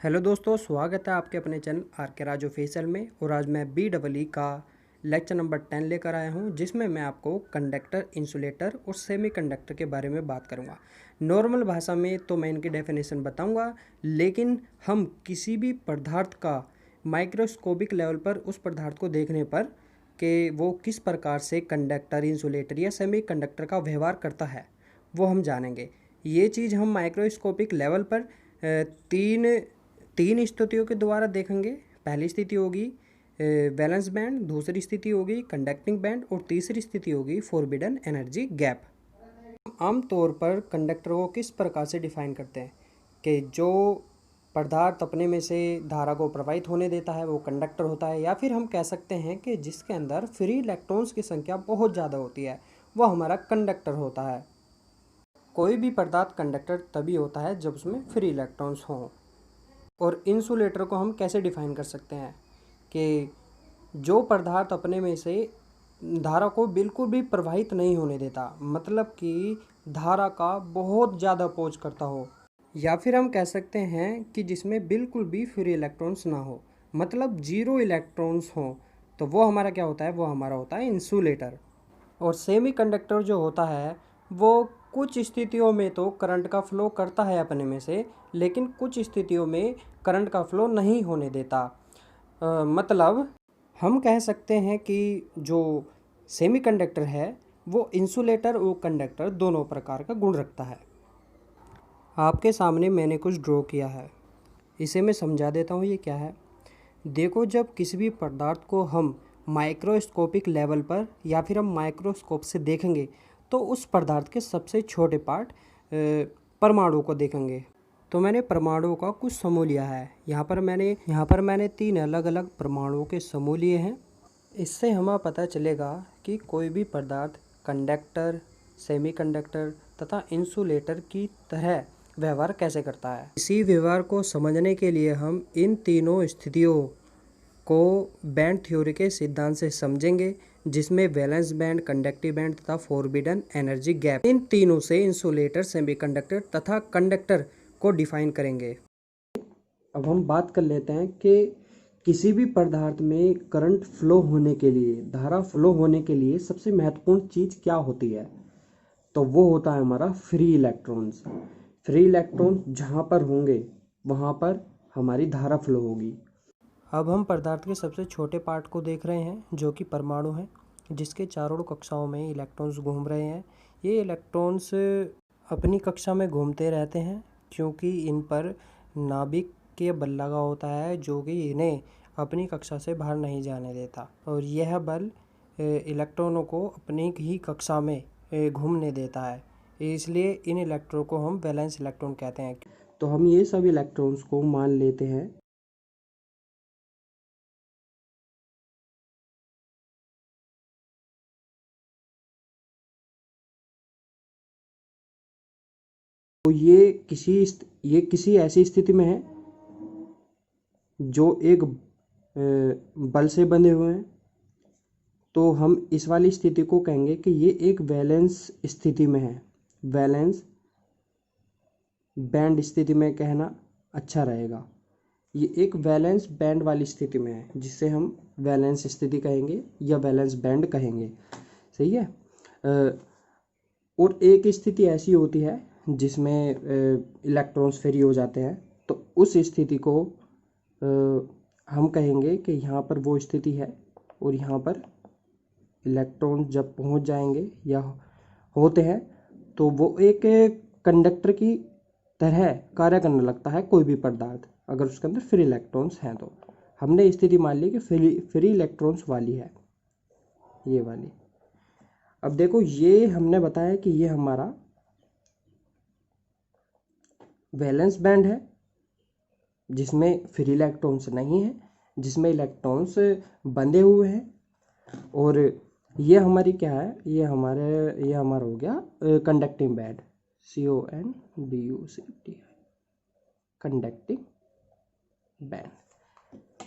Hello दोस्तों, स्वागत है आपके अपने चैनल आर के राज ऑफिशियल में। और आज मैं BEE का लेक्चर नंबर 10 लेकर आया हूं, जिसमें मैं आपको कंडक्टर, इंसुलेटर और सेमी कंडक्टर के बारे में बात करूंगा। नॉर्मल भाषा में तो मैं इनकी डेफिनेशन बताऊंगा, लेकिन हम किसी भी पदार्थ का माइक्रोस्कोपिक लेवल पर उस पदार्थ को देखने पर कि वो किस प्रकार से कंडक्टर, इंसुलेटर या सेमी कंडक्टर का व्यवहार करता है, वो हम जानेंगे। ये चीज़ हम माइक्रोस्कोपिक लेवल पर तीन स्थितियों के द्वारा देखेंगे। पहली स्थिति होगी वैलेंस बैंड, दूसरी स्थिति होगी कंडक्टिंग बैंड और तीसरी स्थिति होगी फॉरबिडन एनर्जी गैप। आमतौर पर कंडक्टर को किस प्रकार से डिफाइन करते हैं कि जो पदार्थ अपने में से धारा को प्रवाहित होने देता है वो कंडक्टर होता है, या फिर हम कह सकते हैं कि जिसके अंदर फ्री इलेक्ट्रॉन्स की संख्या बहुत ज़्यादा होती है वो हमारा कंडक्टर होता है। कोई भी पदार्थ कंडक्टर तभी होता है जब उसमें फ्री इलेक्ट्रॉन्स हों। और इंसुलेटर को हम कैसे डिफाइन कर सकते हैं कि जो पदार्थ अपने में से धारा को बिल्कुल भी प्रवाहित नहीं होने देता, मतलब कि धारा का बहुत ज़्यादा अपोज करता हो, या फिर हम कह सकते हैं कि जिसमें बिल्कुल भी फ्री इलेक्ट्रॉन्स ना हो, मतलब जीरो इलेक्ट्रॉन्स हों, तो वो हमारा क्या होता है, वो हमारा होता है इंसुलेटर। और सेमी कंडक्टर जो होता है वो कुछ स्थितियों में तो करंट का फ्लो करता है अपने में से, लेकिन कुछ स्थितियों में करंट का फ्लो नहीं होने देता। मतलब हम कह सकते हैं कि जो सेमी कंडक्टर है वो इंसुलेटर और कंडक्टर दोनों प्रकार का गुण रखता है। आपके सामने मैंने कुछ ड्रॉ किया है, इसे मैं समझा देता हूँ ये क्या है। देखो, जब किसी भी पदार्थ को हम माइक्रोस्कोपिक लेवल पर या फिर हम माइक्रोस्कोप से देखेंगे तो उस पदार्थ के सबसे छोटे पार्ट परमाणु को देखेंगे। तो मैंने परमाणुओं का कुछ समूह लिया है। यहाँ पर मैंने 3 अलग अलग परमाणुओं के समूह लिए हैं। इससे हमें पता चलेगा कि कोई भी पदार्थ कंडक्टर, सेमीकंडक्टर तथा इंसुलेटर की तरह व्यवहार कैसे करता है। इसी व्यवहार को समझने के लिए हम इन तीनों स्थितियों को बैंड थ्योरी के सिद्धांत से समझेंगे, जिसमें वैलेंस बैंड, कंडक्टिव बैंड तथा फॉरबिडन एनर्जी गैप, इन तीनों से इंसुलेटर, सेमीकंडक्टर तथा कंडक्टर को डिफाइन करेंगे। अब हम बात कर लेते हैं कि किसी भी पदार्थ में करंट फ्लो होने के लिए, धारा फ्लो होने के लिए सबसे महत्वपूर्ण चीज़ क्या होती है, तो वो होता है हमारा फ्री इलेक्ट्रॉन्स। फ्री इलेक्ट्रॉन जहाँ पर होंगे वहाँ पर हमारी धारा फ्लो होगी। अब हम पदार्थ के सबसे छोटे पार्ट को देख रहे हैं, जो कि परमाणु है, जिसके चारों कक्षाओं में इलेक्ट्रॉन्स घूम रहे हैं। ये इलेक्ट्रॉन्स अपनी कक्षा में घूमते रहते हैं क्योंकि इन पर नाभिक के बल लगा होता है, जो कि इन्हें अपनी कक्षा से बाहर नहीं जाने देता, और यह बल इलेक्ट्रॉनों को अपनी ही कक्षा में घूमने देता है। इसलिए इन इलेक्ट्रॉन को हम वैलेंस इलेक्ट्रॉन कहते हैं। तो हम ये सब इलेक्ट्रॉन्स को मान लेते हैं तो ये किसी ऐसी स्थिति में है जो एक बल से बंधे हुए हैं, तो हम इस वाली स्थिति को कहेंगे कि ये एक वैलेंस स्थिति में है। वैलेंस बैंड स्थिति में कहना अच्छा रहेगा। ये एक वैलेंस बैंड वाली स्थिति में है, जिससे हम वैलेंस स्थिति कहेंगे या वैलेंस बैंड कहेंगे। सही है। और एक स्थिति ऐसी होती है जिसमें इलेक्ट्रॉन्स फ्री हो जाते हैं, तो उस स्थिति को हम कहेंगे कि यहाँ पर वो स्थिति है और यहाँ पर इलेक्ट्रॉन जब पहुँच जाएंगे या होते हैं तो वो एक कंडक्टर की तरह कार्य करने लगता है। कोई भी पदार्थ अगर उसके अंदर फ्री इलेक्ट्रॉन्स हैं, तो हमने स्थिति मान ली कि फ्री इलेक्ट्रॉन्स वाली है, ये वाली। अब देखो, ये हमने बताया कि ये हमारा वैलेंस बैंड है, जिसमें फ्री इलेक्ट्रॉन्स नहीं है, जिसमें इलेक्ट्रॉन्स बंधे हुए हैं। और ये हमारी क्या है, ये हमारा हो गया conducting band, CONDUCT, conducting band.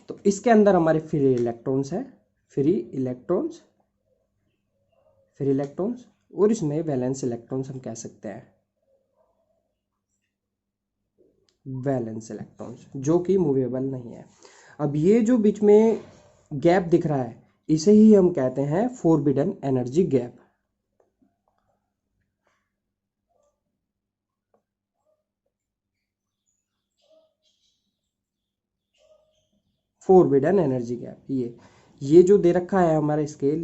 तो इसके अंदर हमारे फ्री इलेक्ट्रॉन्स है, फ्री इलेक्ट्रॉन्स, और इसमें वैलेंस इलेक्ट्रॉन्स हम कह सकते हैं। वैलेंस इलेक्ट्रॉन्स, जो कि मूवेबल नहीं है। अब ये जो बीच में गैप दिख रहा है, इसे ही हम कहते हैं forbidden energy gap. Forbidden energy gap, ये जो दे रखा है हमारा स्केल,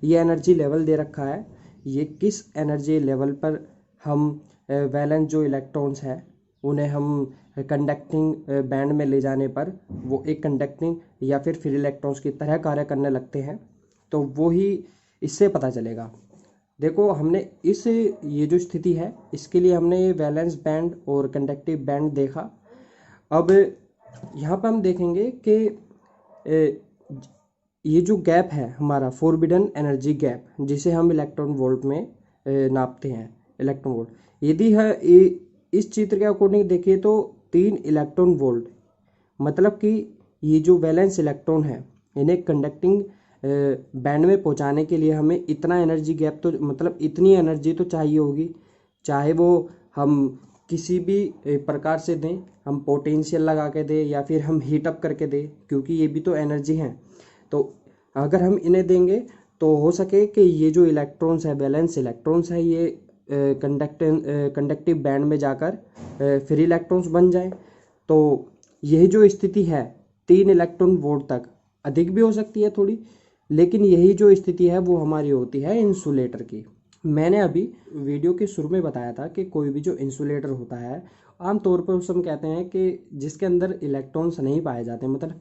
ये एनर्जी लेवल दे रखा है। ये किस एनर्जी लेवल पर हम वैलेंस जो इलेक्ट्रॉन्स हैं उन्हें हम कंडक्टिंग बैंड में ले जाने पर वो एक कंडक्टिंग या फिर फ्री इलेक्ट्रॉन्स की तरह कार्य करने लगते हैं, तो वो ही इससे पता चलेगा। देखो, हमने ये जो स्थिति है इसके लिए हमने ये वैलेंस बैंड और कंडक्टिव बैंड देखा। अब यहाँ पर हम देखेंगे कि ये जो गैप है हमारा फोरबिडन एनर्जी गैप, जिसे हम इलेक्ट्रॉन वोल्ट में नापते हैं, इलेक्ट्रॉन वोल्ट, यदि है इस चित्र के अकॉर्डिंग देखिए तो 3 इलेक्ट्रॉन वोल्ट, मतलब कि ये जो वैलेंस इलेक्ट्रॉन है इन्हें कंडक्टिंग बैंड में पहुंचाने के लिए हमें इतना एनर्जी गैप, तो मतलब इतनी एनर्जी तो चाहिए होगी, चाहे वो हम किसी भी प्रकार से दें, हम पोटेंशियल लगा के दें या फिर हम हीट अप करके दें, क्योंकि ये भी तो एनर्जी हैं। तो अगर हम इन्हें देंगे तो हो सके कि ये जो इलेक्ट्रॉन्स है, वैलेंस इलेक्ट्रॉन्स है, ये कंडक्टिव बैंड में जाकर फ्री इलेक्ट्रॉन्स बन जाएं। तो यही जो स्थिति है 3 इलेक्ट्रॉन वोल्ट तक, अधिक भी हो सकती है थोड़ी, लेकिन यही जो स्थिति है वो हमारी होती है इंसुलेटर की। मैंने अभी वीडियो के शुरू में बताया था कि कोई भी जो इंसुलेटर होता है आमतौर पर उसे हम कहते हैं कि जिसके अंदर इलेक्ट्रॉन्स नहीं पाए जाते, मतलब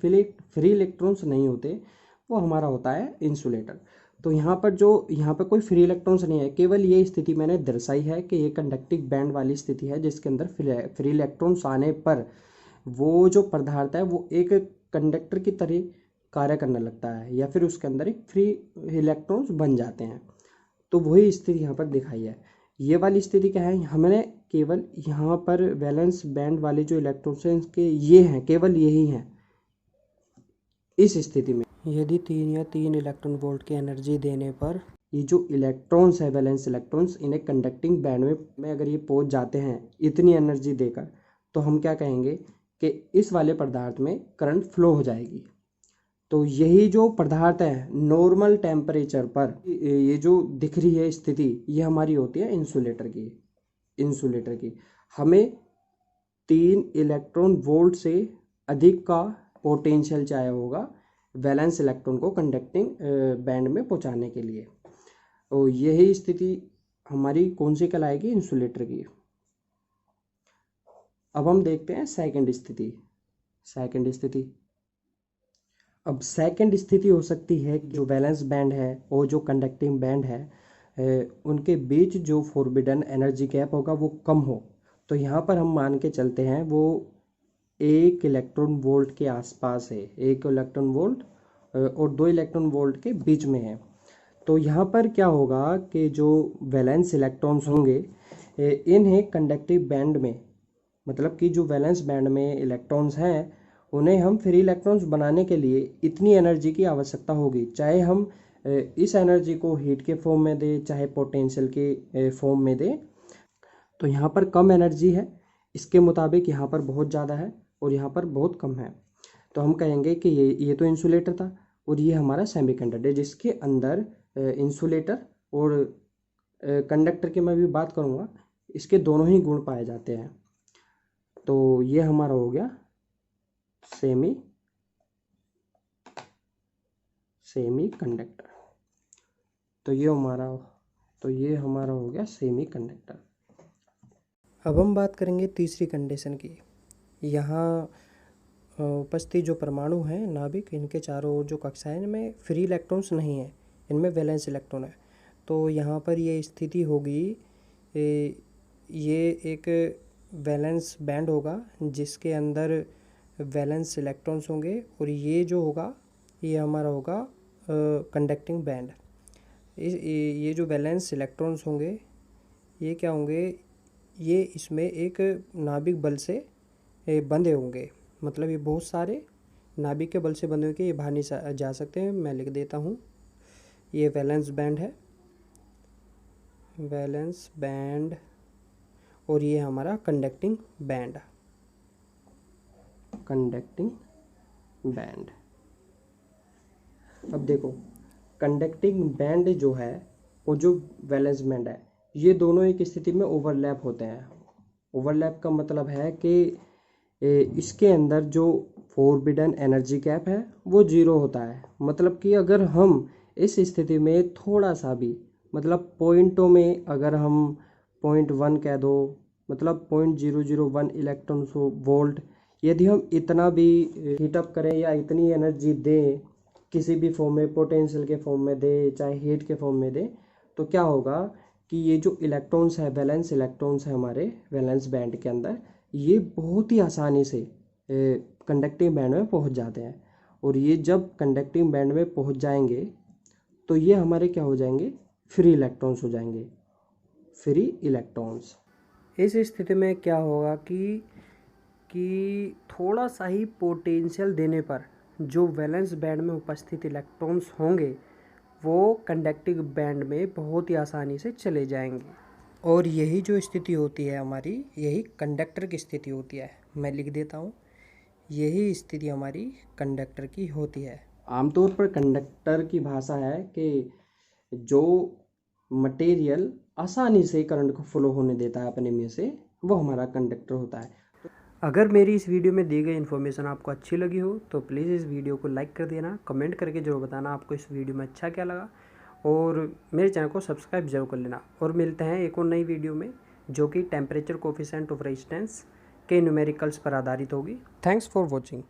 फ्री इलेक्ट्रॉन्स नहीं होते, वो हमारा होता है इंसुलेटर। तो यहाँ पर कोई फ्री इलेक्ट्रॉन्स नहीं है, केवल ये स्थिति मैंने दर्शाई है कि ये कंडक्टिव बैंड वाली स्थिति है जिसके अंदर फ्री इलेक्ट्रॉन्स आने पर वो जो पदार्थ है वो एक कंडक्टर की तरह कार्य करने लगता है, या फिर उसके अंदर एक फ्री इलेक्ट्रॉन्स बन जाते हैं। तो वही स्थिति यहाँ पर दिखाई है। ये वाली स्थिति क्या है, हमने केवल यहाँ पर वैलेंस बैंड वाले जो इलेक्ट्रॉन्स हैं इसके ये हैं, केवल यही हैं। इस स्थिति में यदि 3 इलेक्ट्रॉन वोल्ट की एनर्जी देने पर ये जो इलेक्ट्रॉन्स है, वैलेंस इलेक्ट्रॉन्स, इन्हें कंडक्टिंग बैंड में अगर ये पहुंच जाते हैं इतनी एनर्जी देकर, तो हम क्या कहेंगे कि इस वाले पदार्थ में करंट फ्लो हो जाएगी। तो यही जो पदार्थ है नॉर्मल टेम्परेचर पर ये जो दिख रही है स्थिति, ये हमारी होती है इंसुलेटर की। हमें 3 इलेक्ट्रॉन वोल्ट से अधिक का पोटेंशियल चाहिए होगा वैलेंस इलेक्ट्रॉन को कंडक्टिंग बैंड में पहुंचाने के लिए। तो यही स्थिति हमारी कौन सी कहलाएगी, इंसुलेटर की। अब हम देखते हैं सेकंड स्थिति। अब सेकंड स्थिति हो सकती है जो वैलेंस बैंड है और जो कंडक्टिंग बैंड है उनके बीच जो फोरबिडन एनर्जी गैप होगा वो कम हो। तो यहाँ पर हम मान के चलते हैं वो 1 इलेक्ट्रॉन वोल्ट के आसपास है, 1 इलेक्ट्रॉन वोल्ट और 2 इलेक्ट्रॉन वोल्ट के बीच में है। तो यहाँ पर क्या होगा कि जो वैलेंस इलेक्ट्रॉन्स होंगे इन्हें कंडक्टिव बैंड में, मतलब कि जो वैलेंस बैंड में इलेक्ट्रॉन्स हैं उन्हें हम फ्री इलेक्ट्रॉन्स बनाने के लिए इतनी एनर्जी की आवश्यकता होगी, चाहे हम इस एनर्जी को हीट के फॉर्म में दें चाहे पोटेंशियल के फॉर्म में दें। तो यहाँ पर कम एनर्जी है, इसके मुताबिक यहाँ पर बहुत ज़्यादा है और यहाँ पर बहुत कम है। तो हम कहेंगे कि ये तो इंसुलेटर था और ये हमारा सेमीकंडक्टर है जिसके अंदर इंसुलेटर और कंडक्टर की मैं भी बात करूँगा, इसके दोनों ही गुण पाए जाते हैं। तो ये हमारा हो गया सेमी कंडक्टर। तो ये हमारा हो गया सेमी कंडक्टर। अब हम बात करेंगे तीसरी कंडीशन की। यहाँ उपस्थित जो परमाणु हैं, नाभिक, इनके चारों ओर जो कक्षाएं, इनमें फ्री इलेक्ट्रॉन्स नहीं है, इनमें वैलेंस इलेक्ट्रॉन है। तो यहाँ पर ये स्थिति होगी, ये एक वैलेंस बैंड होगा जिसके अंदर वैलेंस इलेक्ट्रॉन्स होंगे और ये जो होगा ये हमारा होगा कंडक्टिंग बैंड। ये जो वैलेंस इलेक्ट्रॉन्स होंगे ये क्या होंगे, ये इसमें एक नाभिक बल से बंधे होंगे, मतलब ये बहुत सारे नाभिक के बल से बंधे होंगे, ये बाहर नहीं जा सकते हैं। मैं लिख देता हूँ, ये वैलेंस बैंड है, वैलेंस बैंड, और ये हमारा कंडक्टिंग बैंड। Conducting band. अब देखो कंडक्टिंग बैंड जो है और जो वैलेंस बैंड है, ये दोनों एक स्थिति में ओवरलैप होते हैं। ओवरलैप का मतलब है कि इसके अंदर जो फोरबिडन एनर्जी गैप है वो जीरो होता है। मतलब कि अगर हम इस स्थिति में थोड़ा सा भी, मतलब पॉइंटों में अगर हम 0.1 कह दो, मतलब 0.001 इलेक्ट्रॉन वोल्ट, यदि हम इतना भी हीटअप करें या इतनी एनर्जी दें किसी भी फॉर्म में, पोटेंशियल के फॉर्म में दे चाहे हीट के फॉर्म में दे, तो क्या होगा कि ये जो इलेक्ट्रॉन्स है, वैलेंस इलेक्ट्रॉन्स है हमारे वैलेंस बैंड के अंदर, ये बहुत ही आसानी से कंडक्टिंग बैंड में पहुंच जाते हैं। और ये जब कंडक्टिंग बैंड में पहुंच जाएंगे तो ये हमारे क्या हो जाएंगे, फ्री इलेक्ट्रॉन्स हो जाएंगे, फ्री इलेक्ट्रॉन्स। इस स्थिति में क्या होगा कि थोड़ा सा ही पोटेंशियल देने पर जो वैलेंस बैंड में उपस्थित इलेक्ट्रॉन्स होंगे वो कंडक्टिंग बैंड में बहुत ही आसानी से चले जाएंगे। और यही जो स्थिति होती है हमारी, यही कंडक्टर की स्थिति होती है। मैं लिख देता हूँ, यही स्थिति हमारी कंडक्टर की होती है। आमतौर पर कंडक्टर की भाषा है कि जो मटेरियल आसानी से करंट को फ्लो होने देता है अपने में से, वो हमारा कंडक्टर होता है। अगर मेरी इस वीडियो में दी गई इन्फॉर्मेशन आपको अच्छी लगी हो तो प्लीज़ इस वीडियो को लाइक कर देना, कमेंट करके जरूर बताना आपको इस वीडियो में अच्छा क्या लगा, और मेरे चैनल को सब्सक्राइब जरूर कर लेना। और मिलते हैं एक और नई वीडियो में जो कि टेम्परेचर कोफिशिएंट ऑफ रेजिस्टेंस के न्यूमेरिकल्स पर आधारित होगी। Thanks for watching.